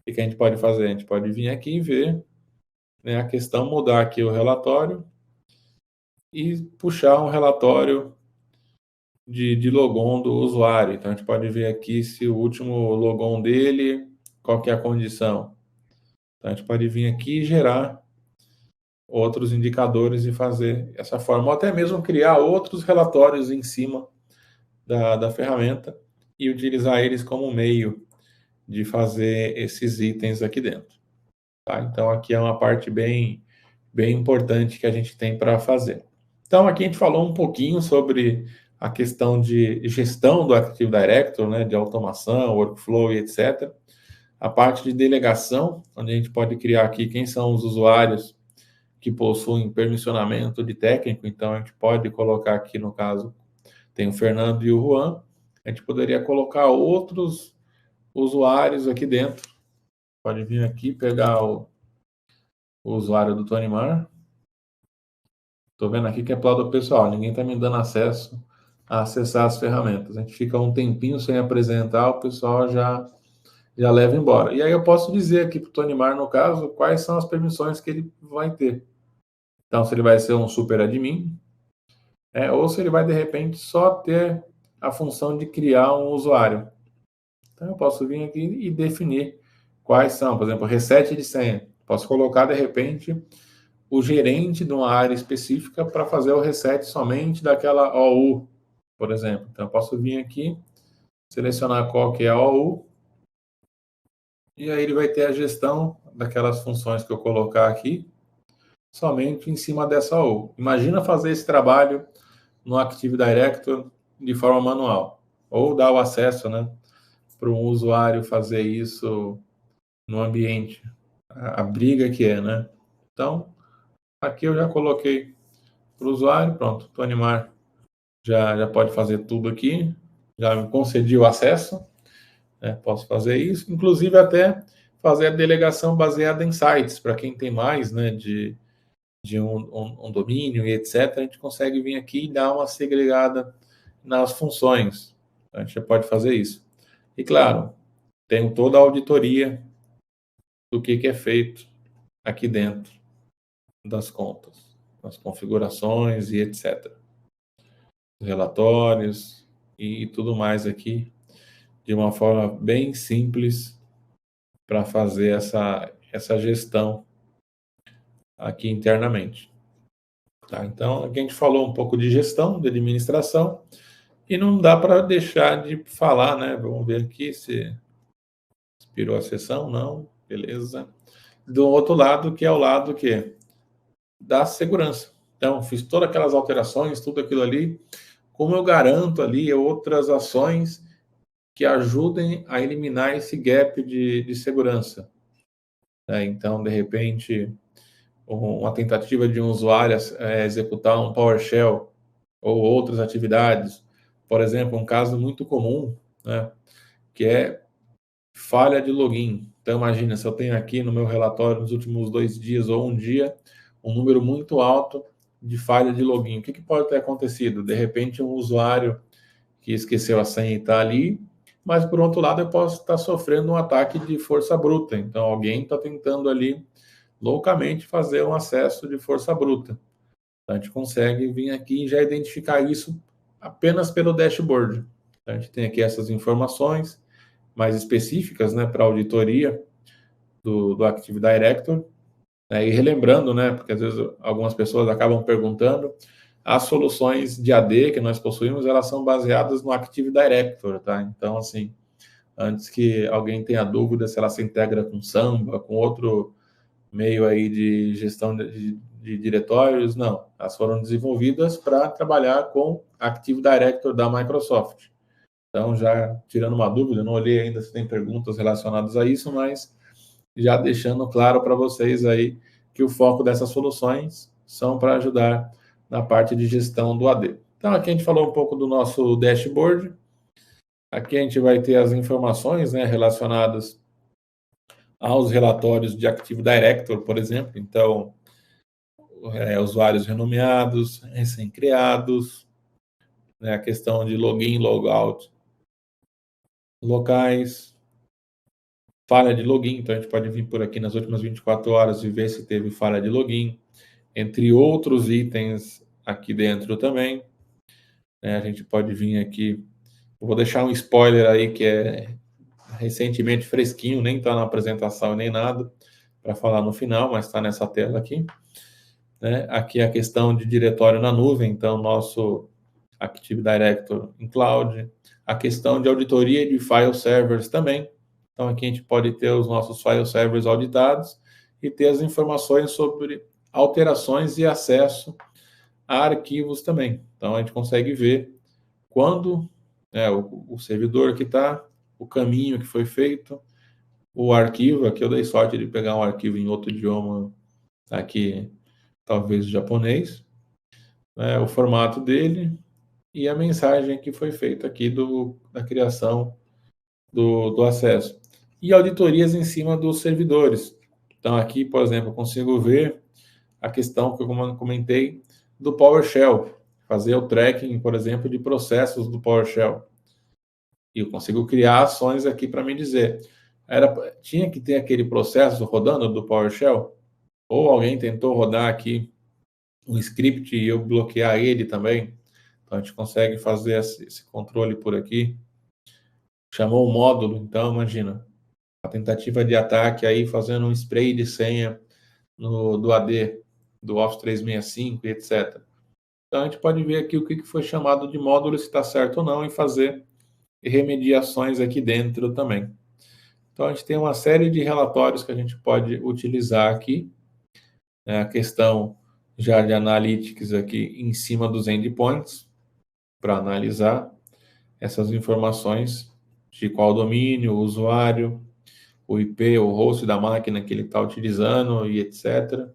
O que a gente pode fazer? A gente pode vir aqui e ver, né, a questão, mudar aqui o relatório e puxar um relatório de logon do usuário. Então, a gente pode ver aqui se o último logon dele, qual que é a condição. Então, a gente pode vir aqui e gerar outros indicadores e fazer essa forma, ou até mesmo criar outros relatórios em cima da ferramenta e utilizar eles como meio de fazer esses itens aqui dentro. Tá? Então, aqui é uma parte bem importante que a gente tem para fazer. Então, aqui a gente falou um pouquinho sobre a questão de gestão do Active Directory, né, de automação, workflow e etc. A parte de delegação, onde a gente pode criar aqui quem são os usuários que possuem permissionamento de técnico. Então, a gente pode colocar aqui, no caso, tem o Fernando e o Juan. A gente poderia colocar outros usuários aqui dentro. Pode vir aqui pegar o usuário do Tonimar. Estou vendo aqui que é plano pessoal, ninguém está me dando acesso a acessar as ferramentas. A gente fica um tempinho sem apresentar, o pessoal já leva embora. E aí eu posso dizer aqui para o Tonimar, no caso, quais são as permissões que ele vai ter. Então, se ele vai ser um super admin, ou se ele vai, de repente, só ter a função de criar um usuário. Então, eu posso vir aqui e definir quais são, por exemplo, reset de senha. Posso colocar, de repente, o gerente de uma área específica para fazer o reset somente daquela OU, por exemplo. Então, eu posso vir aqui, selecionar qual que é a OU E aí ele vai ter a gestão daquelas funções que eu colocar aqui, somente em cima dessa OU. Imagina fazer esse trabalho no Active Directory de forma manual, ou dar o acesso, né, para um usuário fazer isso no ambiente, a briga que é, né? Então, aqui eu já coloquei para o usuário, pronto, o Animar já pode fazer tudo aqui, já me concedi o acesso, né? Posso fazer isso, inclusive até fazer a delegação baseada em sites, para quem tem mais, né, de um domínio e etc., a gente consegue vir aqui e dar uma segregada nas funções. A gente já pode fazer isso. E claro, tem toda a auditoria do que é feito aqui dentro das contas, as configurações e etc. Relatórios e tudo mais aqui, de uma forma bem simples para fazer essa gestão aqui internamente. Tá? Então, aqui a gente falou um pouco de gestão, de administração, e não dá para deixar de falar, né? Vamos ver aqui se expirou a sessão, não, beleza. Do outro lado, que é o lado que da segurança. Então, fiz todas aquelas alterações, tudo aquilo ali, como eu garanto ali outras ações que ajudem a eliminar esse gap de segurança. Né? Então, de repente, uma tentativa de um usuário executar um PowerShell ou outras atividades. Por exemplo, um caso muito comum, né, que é falha de login. Então, imagina, se eu tenho aqui no meu relatório, nos últimos 2 dias ou um dia, um número muito alto de falha de login. O que pode ter acontecido? De repente, um usuário que esqueceu a senha e está ali, mas, por outro lado, eu posso estar sofrendo um ataque de força bruta. Então, alguém está tentando ali, loucamente, fazer um acesso de força bruta. Então, a gente consegue vir aqui e já identificar isso apenas pelo dashboard. Então, a gente tem aqui essas informações mais específicas, né, para auditoria do Active Directory, né, e relembrando, né, porque às vezes algumas pessoas acabam perguntando, as soluções de AD que nós possuímos, elas são baseadas no Active Directory, tá? Então, assim, antes que alguém tenha dúvida se ela se integra com Samba, com outro meio aí de gestão de diretórios, não. Elas foram desenvolvidas para trabalhar com Active Directory da Microsoft. Então, já tirando uma dúvida, não olhei ainda se tem perguntas relacionadas a isso, mas já deixando claro para vocês aí que o foco dessas soluções são para ajudar na parte de gestão do AD. Então, aqui a gente falou um pouco do nosso dashboard. Aqui a gente vai ter as informações, né, relacionadas aos relatórios de Active Directory, por exemplo. Então, usuários renomeados, recém-criados, né, a questão de login, logout locais, falha de login, então a gente pode vir por aqui nas últimas 24 horas e ver se teve falha de login, entre outros itens aqui dentro também. A gente pode vir aqui, eu vou deixar um spoiler aí que é recentemente fresquinho, nem está na apresentação nem nada, para falar no final, mas está nessa tela aqui. Né? Aqui a questão de diretório na nuvem, então nosso Active Directory em cloud, a questão de auditoria de file servers também. Então aqui a gente pode ter os nossos file servers auditados e ter as informações sobre alterações e acesso a arquivos também. Então a gente consegue ver quando o servidor que está, o caminho que foi feito, o arquivo, aqui eu dei sorte de pegar um arquivo em outro idioma, aqui talvez japonês, né, o formato dele e a mensagem que foi feita aqui da criação do acesso. E auditorias em cima dos servidores. Então aqui, por exemplo, eu consigo ver a questão que eu comentei do PowerShell, fazer o tracking, por exemplo, de processos do PowerShell. E eu consigo criar ações aqui para me dizer, tinha que ter aquele processo rodando do PowerShell? Ou alguém tentou rodar aqui um script e eu bloquear ele também? Então, a gente consegue fazer esse controle por aqui. Chamou o módulo, então, imagina, a tentativa de ataque aí fazendo um spray de senha do AD, do Office 365 e etc. Então, a gente pode ver aqui o que foi chamado de módulo, se está certo ou não, e fazer remediações aqui dentro também. Então, a gente tem uma série de relatórios que a gente pode utilizar aqui. A questão já de analytics aqui em cima dos endpoints, para analisar essas informações de qual domínio, o usuário, o IP, o host da máquina que ele está utilizando e etc.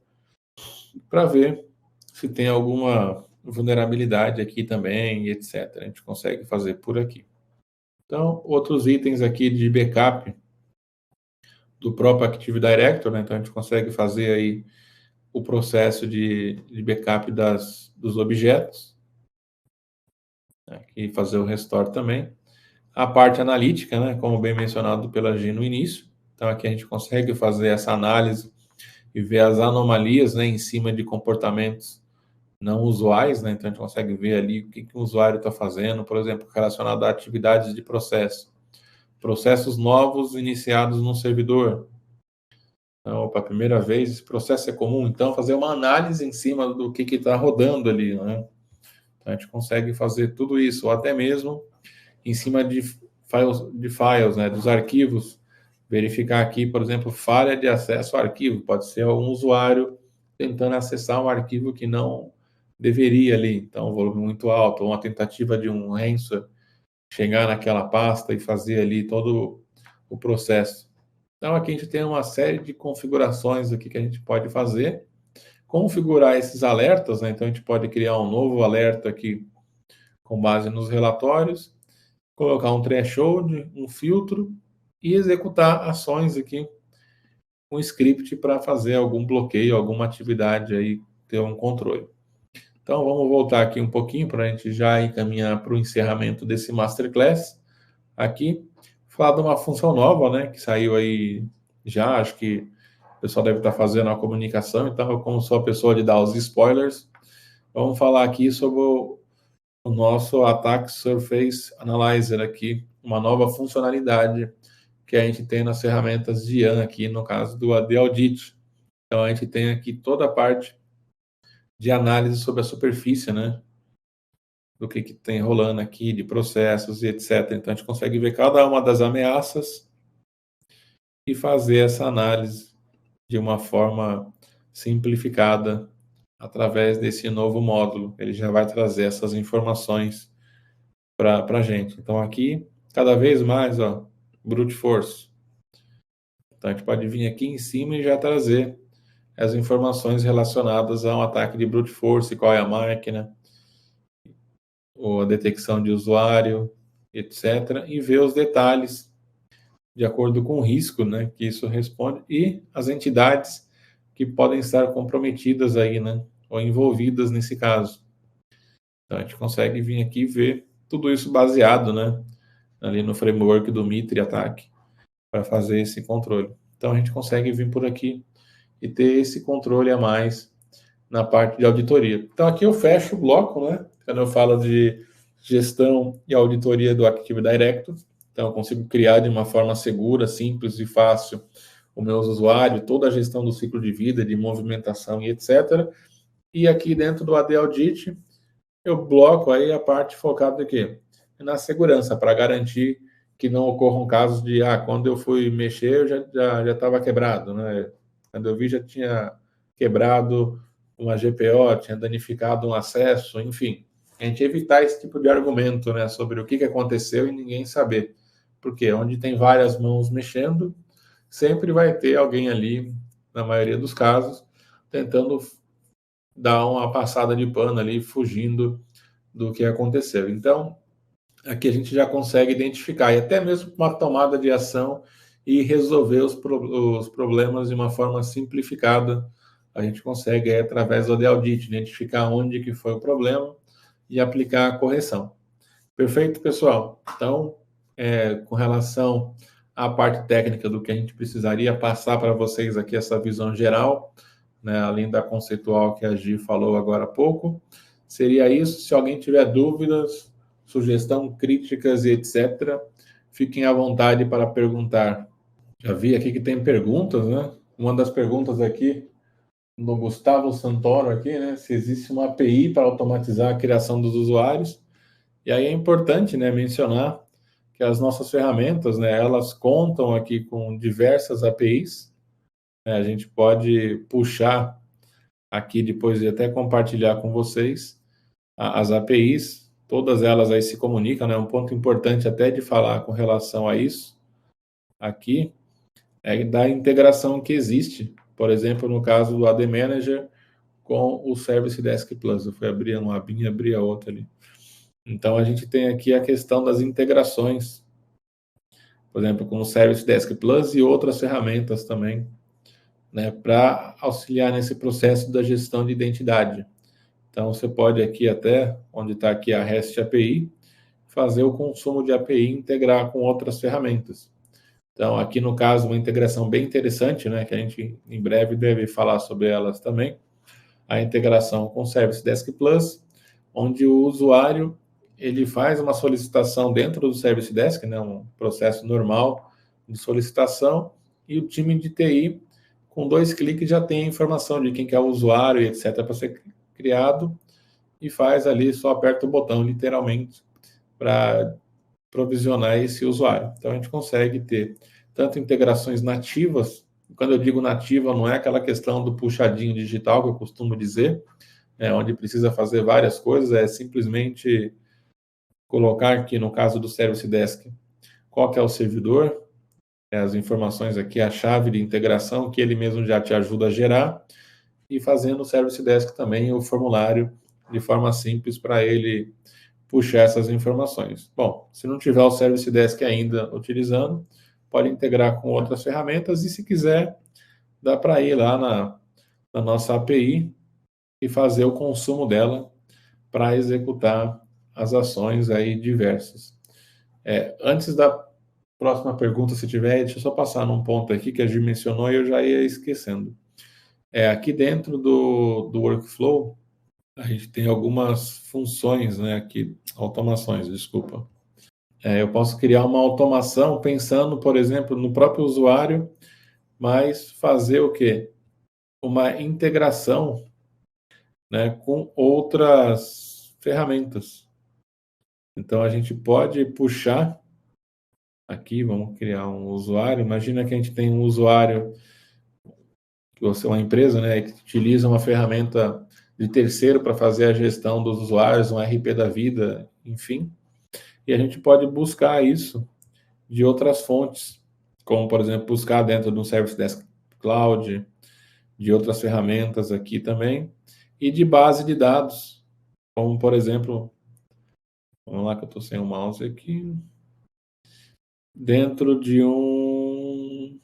Para ver se tem alguma vulnerabilidade aqui também e etc. A gente consegue fazer por aqui. Então, outros itens aqui de backup do próprio Active Directory, né? Então a gente consegue fazer aí o processo de backup dos objetos, né? E fazer o restore também. A parte analítica, né? Como bem mencionado pela G no início. Então aqui a gente consegue fazer essa análise e ver as anomalias, né, em cima de comportamentos não usuais, né? Então a gente consegue ver ali o que o usuário está fazendo, por exemplo, relacionado a atividades de processo. Processos novos iniciados no servidor. Então, para a primeira vez, esse processo é comum, então fazer uma análise em cima do que está rodando ali, né? Então, a gente consegue fazer tudo isso, ou até mesmo em cima de files, né, dos arquivos, verificar aqui, por exemplo, falha de acesso ao arquivo, pode ser um usuário tentando acessar um arquivo que não deveria ali, então, um volume muito alto, ou uma tentativa de um ransomware chegar naquela pasta e fazer ali todo o processo. Então, aqui a gente tem uma série de configurações aqui que a gente pode fazer, configurar esses alertas, né? Então, a gente pode criar um novo alerta aqui com base nos relatórios, colocar um threshold, um filtro e executar ações aqui, um script para fazer algum bloqueio, alguma atividade aí, ter um controle. Então, vamos voltar aqui um pouquinho para a gente já encaminhar para o encerramento desse Masterclass aqui. Falar de uma função nova, né, que saiu aí já, acho que o pessoal deve estar fazendo a comunicação, então eu, como sou a pessoa de dar os spoilers, vamos falar aqui sobre o nosso Attack Surface Analyzer aqui, uma nova funcionalidade que a gente tem nas ferramentas de IAM aqui, no caso do AD Audit. Então, a gente tem aqui toda a parte de análise sobre a superfície, né, do que tem rolando aqui, de processos e etc. Então, a gente consegue ver cada uma das ameaças e fazer essa análise de uma forma simplificada através desse novo módulo. Ele já vai trazer essas informações para a gente. Então, aqui, cada vez mais, ó, brute force. Então, a gente pode vir aqui em cima e já trazer as informações relacionadas a um ataque de brute force, qual é a máquina, ou a detecção de usuário, etc. E ver os detalhes de acordo com o risco, né, que isso responde, e as entidades que podem estar comprometidas aí, né, ou envolvidas nesse caso. Então, a gente consegue vir aqui e ver tudo isso baseado, né, ali no framework do Mitre Attack, para fazer esse controle. Então, a gente consegue vir por aqui e ter esse controle a mais na parte de auditoria. Então, aqui eu fecho o bloco, né, quando eu falo de gestão e auditoria do Active Directory. Então, eu consigo criar de uma forma segura, simples e fácil o meu usuário, toda a gestão do ciclo de vida, de movimentação e etc. E aqui dentro do AD Audit, eu bloco aí a parte focada aqui na segurança, para garantir que não ocorram casos de, quando eu fui mexer, eu já estava quebrado, né? Quando eu vi, já tinha quebrado uma GPO, tinha danificado um acesso, enfim. A gente evitar esse tipo de argumento, né, sobre o que aconteceu e ninguém saber. Porque onde tem várias mãos mexendo, sempre vai ter alguém ali, na maioria dos casos, tentando dar uma passada de pano ali, fugindo do que aconteceu. Então, aqui a gente já consegue identificar, e até mesmo uma tomada de ação e resolver os problemas de uma forma simplificada. A gente consegue, através do audit, identificar onde que foi o problema e aplicar a correção. Perfeito, pessoal? Então, com relação à parte técnica do que a gente precisaria passar para vocês aqui essa visão geral, né, além da conceitual que a Gi falou agora há pouco, seria isso. Se alguém tiver dúvidas, sugestão, críticas e etc., fiquem à vontade para perguntar. Já vi aqui que tem perguntas, né? Uma das perguntas aqui do Gustavo Santoro aqui, né? Se existe uma API para automatizar a criação dos usuários. E aí é importante, né, mencionar que as nossas ferramentas, né, elas contam aqui com diversas APIs, né, a gente pode puxar aqui depois e até compartilhar com vocês as APIs, todas elas aí se comunicam, né, um ponto importante até de falar com relação a isso, aqui, é da integração que existe, por exemplo, no caso do AD Manager com o Service Desk Plus. Eu fui abrir uma abinha, abri a outra ali. Então, a gente tem aqui a questão das integrações, por exemplo, com o Service Desk Plus e outras ferramentas também, né, para auxiliar nesse processo da gestão de identidade. Então, você pode aqui até, onde está aqui a REST API, fazer o consumo de API e integrar com outras ferramentas. Então, aqui no caso, uma integração bem interessante, né, que a gente em breve deve falar sobre elas também, a integração com o Service Desk Plus, onde o usuário ele faz uma solicitação dentro do Service Desk, né, um processo normal de solicitação, e o time de TI, com 2 cliques, já tem a informação de quem que é o usuário e etc. para ser criado, e faz ali, só aperta o botão, literalmente, para provisionar esse usuário. Então, a gente consegue ter tanto integrações nativas, quando eu digo nativa, não é aquela questão do puxadinho digital que eu costumo dizer, onde precisa fazer várias coisas, é simplesmente colocar aqui, no caso do Service Desk, qual que é o servidor, as informações aqui, a chave de integração, que ele mesmo já te ajuda a gerar, e fazendo o Service Desk também o formulário de forma simples para ele puxar essas informações. Bom, se não tiver o Service Desk ainda utilizando, pode integrar com outras ferramentas e, se quiser, dá para ir lá na nossa API e fazer o consumo dela para executar as ações aí diversas. Antes da próxima pergunta, se tiver, deixa eu só passar num ponto aqui que a Gi mencionou e eu já ia esquecendo. Aqui dentro do workflow, a gente tem algumas funções, né, aqui, automações, desculpa. Eu posso criar uma automação pensando, por exemplo, no próprio usuário, mas fazer o quê? Uma integração, né, com outras ferramentas. Então, a gente pode puxar aqui, vamos criar um usuário. Imagina que a gente tem um usuário, que você é uma empresa, né, que utiliza uma ferramenta de terceiro para fazer a gestão dos usuários, um RP da vida, enfim. E a gente pode buscar isso de outras fontes, como, por exemplo, buscar dentro do Service Desk Cloud, de outras ferramentas aqui também, e de base de dados, como, por exemplo, vamos lá que eu estou sem o mouse aqui, dentro de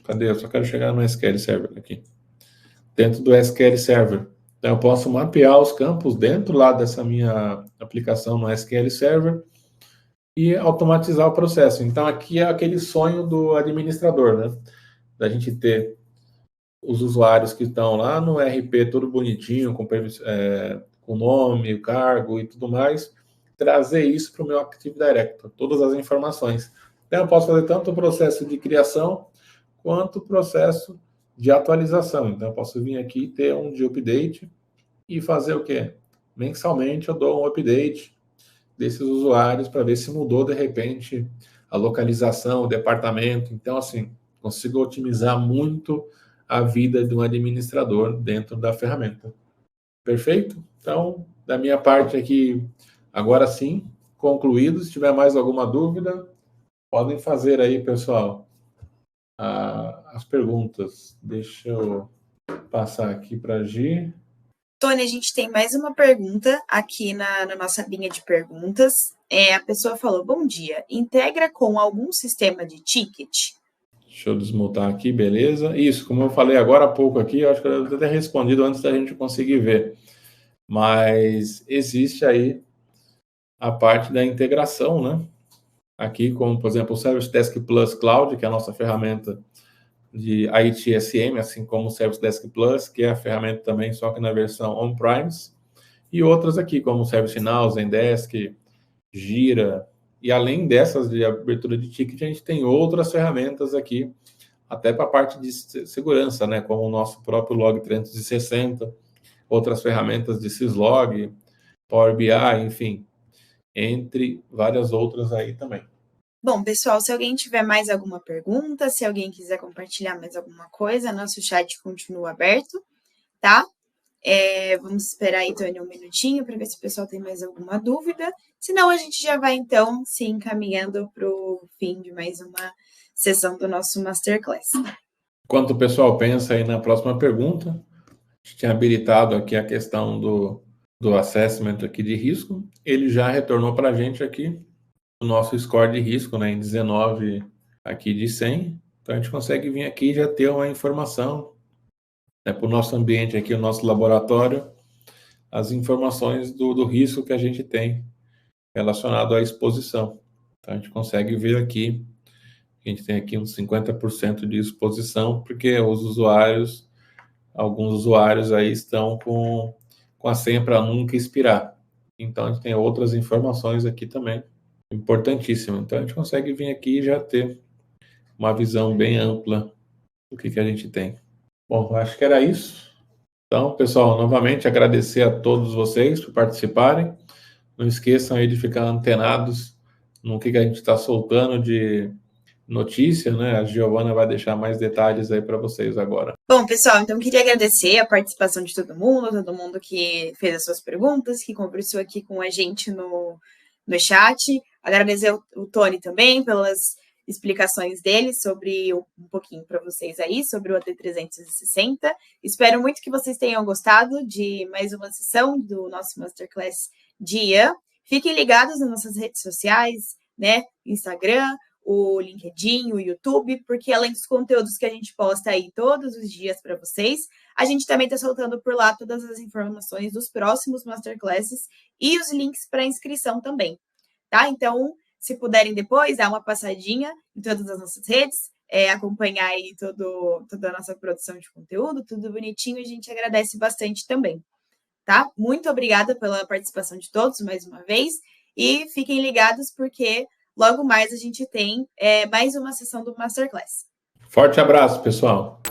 cadê? Eu só quero chegar no SQL Server aqui. Dentro do SQL Server. Então, eu posso mapear os campos dentro lá dessa minha aplicação no SQL Server e automatizar o processo. Então, aqui é aquele sonho do administrador, né? Da gente ter os usuários que estão lá no RP todo bonitinho, com nome, cargo e tudo mais, trazer isso para o meu Active Directory, todas as informações. Então, eu posso fazer tanto o processo de criação quanto o processo de atualização. Então, eu posso vir aqui ter um de update e fazer o quê? Mensalmente eu dou um update desses usuários para ver se mudou, de repente, a localização, o departamento. Então, assim, consigo otimizar muito a vida de um administrador dentro da ferramenta. Perfeito? Então, da minha parte aqui, agora sim, concluído. Se tiver mais alguma dúvida, podem fazer aí, pessoal, as perguntas. Deixa eu passar aqui para a Gi. Tony, a gente tem mais uma pergunta aqui na nossa linha de perguntas. A pessoa falou, bom dia, integra com algum sistema de ticket? Deixa eu desmutar aqui, beleza? Isso, como eu falei agora há pouco aqui, eu acho que eu devo ter respondido antes da gente conseguir ver. Mas existe aí a parte da integração, né? Aqui, como, por exemplo, o Service Desk Plus Cloud, que é a nossa ferramenta de ITSM, assim como o Service Desk Plus, que é a ferramenta também, só que na versão on-premise, e outras aqui, como o ServiceNow, Zendesk, Gira, e além dessas de abertura de ticket, a gente tem outras ferramentas aqui, até para a parte de segurança, né, como o nosso próprio Log 360, outras ferramentas de Syslog, Power BI, enfim, entre várias outras aí também. Bom, pessoal, se alguém tiver mais alguma pergunta, se alguém quiser compartilhar mais alguma coisa, nosso chat continua aberto, tá? Vamos esperar aí, Tônia, um minutinho para ver se o pessoal tem mais alguma dúvida. Senão, a gente já vai, então, se encaminhando para o fim de mais uma sessão do nosso Masterclass. Enquanto o pessoal pensa aí na próxima pergunta, a gente tinha habilitado aqui a questão do assessment aqui de risco. Ele já retornou para a gente aqui o nosso score de risco, né, em 19 aqui de 100. Então, a gente consegue vir aqui e já ter uma informação, né, para o nosso ambiente aqui, o nosso laboratório, as informações do risco que a gente tem relacionado à exposição. Então, a gente consegue ver aqui, a gente tem aqui uns 50% de exposição, porque alguns usuários aí estão com a senha para nunca expirar. Então, a gente tem outras informações aqui também, importantíssimo. Então, a gente consegue vir aqui e já ter uma visão bem ampla do que a gente tem. Bom, acho que era isso. Então, pessoal, novamente agradecer a todos vocês por participarem. Não esqueçam aí de ficar antenados no que a gente está soltando de notícia, né? A Giovana vai deixar mais detalhes aí para vocês agora. Bom, pessoal, então queria agradecer a participação de todo mundo que fez as suas perguntas, que conversou aqui com a gente no chat. Agradecer o Tony também pelas explicações dele sobre um pouquinho para vocês aí, sobre o AD360. Espero muito que vocês tenham gostado de mais uma sessão do nosso Masterclass de IAM. Fiquem ligados nas nossas redes sociais, né? Instagram, o LinkedIn, o YouTube, porque além dos conteúdos que a gente posta aí todos os dias para vocês, a gente também está soltando por lá todas as informações dos próximos Masterclasses e os links para inscrição também, tá? Então, se puderem depois, dar uma passadinha em todas as nossas redes, acompanhar aí toda a nossa produção de conteúdo, tudo bonitinho, a gente agradece bastante também, tá? Muito obrigada pela participação de todos, mais uma vez, e fiquem ligados porque logo mais a gente tem mais uma sessão do Masterclass. Forte abraço, pessoal!